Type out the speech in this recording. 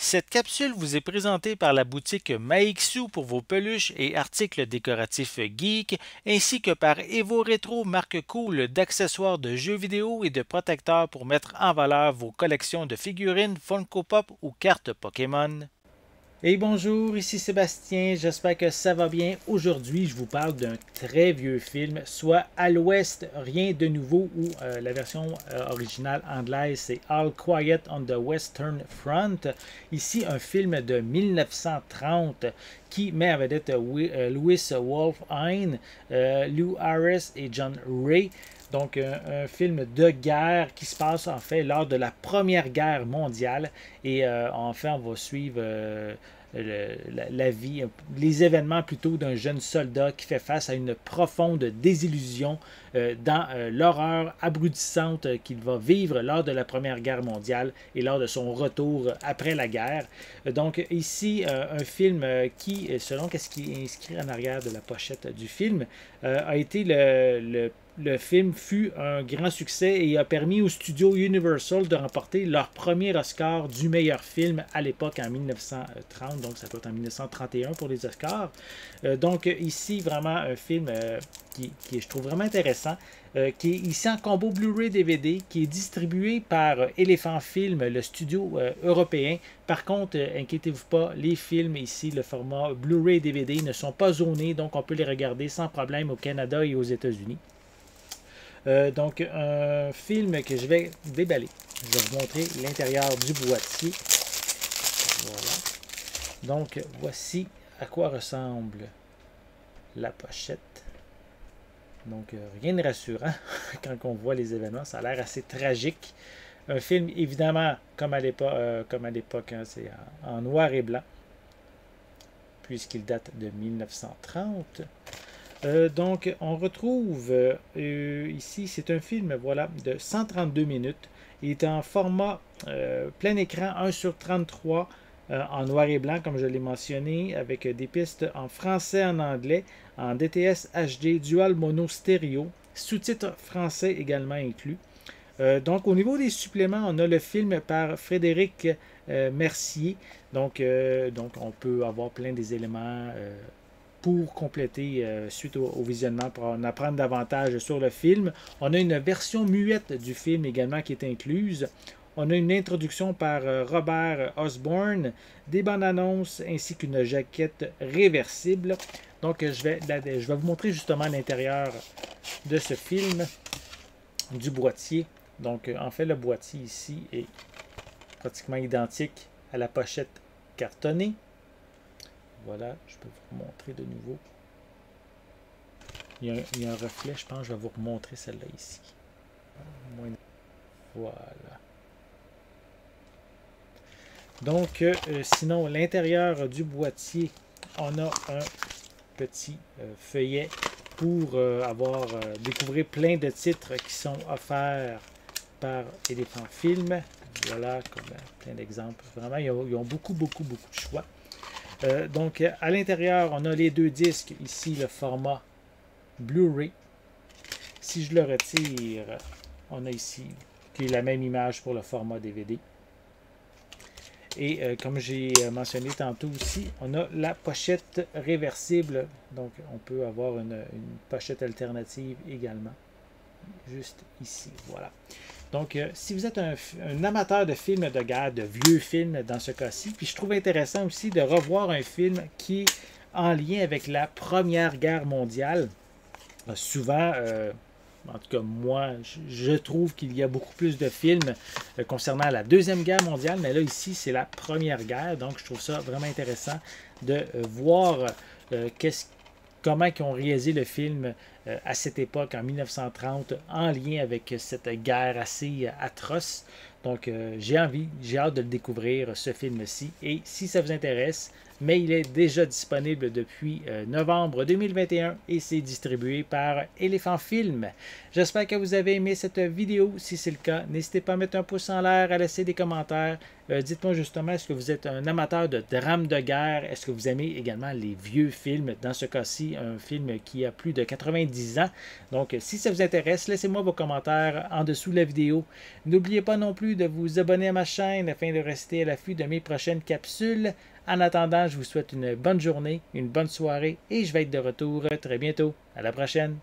Cette capsule vous est présentée par la boutique Maixu pour vos peluches et articles décoratifs geek, ainsi que par Evo Retro, marque cool d'accessoires de jeux vidéo et de protecteurs pour mettre en valeur vos collections de figurines Funko Pop ou cartes Pokémon. Hey bonjour, ici Sébastien, j'espère que ça va bien. Aujourd'hui, je vous parle d'un très vieux film, soit À l'Ouest, rien de nouveau, ou la version originale anglaise, c'est All Quiet on the Western Front. Ici, un film de 1930 qui met à vedette Louis Wolfhine, Lou Harris et John Ray. Donc, un film de guerre qui se passe en fait lors de la Première Guerre mondiale. Et en fait, on va suivre la vie, les événements plutôt d'un jeune soldat qui fait face à une profonde désillusion dans l'horreur abrutissante qu'il va vivre lors de la Première Guerre mondiale et lors de son retour après la guerre. Donc ici, un film qui, selon ce qui est inscrit en arrière de la pochette du film, a été le film fut un grand succès et a permis au studio Universal de remporter leur premier Oscar du meilleur film à l'époque en 1930, donc ça doit être en 1931 pour les Oscars. Donc ici, vraiment un film qui je trouve vraiment intéressant, qui est ici en combo Blu-ray DVD, qui est distribué par Elephant Film, le studio européen. Par contre, inquiétez-vous pas, les films ici, le format Blu-ray DVD, ne sont pas zonés, donc on peut les regarder sans problème au Canada et aux États-Unis. Donc, un film que je vais déballer. Je vais vous montrer l'intérieur du boîtier. Voilà. Donc, voici à quoi ressemble la pochette. Donc, rien de rassurant quand on voit les événements. Ça a l'air assez tragique. Un film, évidemment, comme à l'époque, hein, c'est en noir et blanc, puisqu'il date de 1930. Donc, on retrouve ici, c'est un film voilà, de 132 minutes. Il est en format plein écran 1/33 en noir et blanc, comme je l'ai mentionné, avec des pistes en français, en anglais, en DTS HD, dual mono stéréo, sous-titres français également inclus. Donc, au niveau des suppléments, on a le film par Frédéric Mercier. Donc, on peut avoir plein des éléments pour compléter suite au visionnement, pour en apprendre davantage sur le film. On a une version muette du film également qui est incluse. On a une introduction par Robert Osborne, des bandes annonces ainsi qu'une jaquette réversible. Donc, je vais vous montrer justement l'intérieur de ce film, du boîtier. Donc, en fait, le boîtier ici est pratiquement identique à la pochette cartonnée. Voilà, je peux vous montrer de nouveau. Il y a un reflet, je pense que je vais vous remontrer celle-là ici. Voilà. Donc, sinon, l'intérieur du boîtier, on a un petit feuillet pour découvrir plein de titres qui sont offerts par Elephant Film. Voilà, comme plein d'exemples. Vraiment, ils ont beaucoup de choix. Donc, à l'intérieur, on a les deux disques. Ici, le format Blu-ray. Si je le retire, on a ici qui est la même image pour le format DVD. Et comme j'ai mentionné tantôt aussi, on a la pochette réversible. Donc, on peut avoir une pochette alternative également. Juste ici, voilà. Donc, si vous êtes un amateur de films de guerre, de vieux films dans ce cas-ci, puis je trouve intéressant aussi de revoir un film qui est en lien avec la Première Guerre mondiale. Souvent, en tout cas moi, je trouve qu'il y a beaucoup plus de films concernant la Deuxième Guerre mondiale, mais là ici, c'est la Première Guerre, donc je trouve ça vraiment intéressant de voir comment ils ont réalisé le film à cette époque, en 1930, en lien avec cette guerre assez atroce. Donc, j'ai hâte de le découvrir, ce film-ci. Et si ça vous intéresse, mais il est déjà disponible depuis novembre 2021 et c'est distribué par Elephant Film. J'espère que vous avez aimé cette vidéo. Si c'est le cas, n'hésitez pas à mettre un pouce en l'air, à laisser des commentaires. Dites-moi justement, est-ce que vous êtes un amateur de drames de guerre? Est-ce que vous aimez également les vieux films? Dans ce cas-ci, un film qui a plus de 90 ans. Donc, si ça vous intéresse, laissez-moi vos commentaires en dessous de la vidéo. N'oubliez pas non plus de vous abonner à ma chaîne afin de rester à l'affût de mes prochaines capsules. En attendant, je vous souhaite une bonne journée, une bonne soirée et je vais être de retour très bientôt. À la prochaine!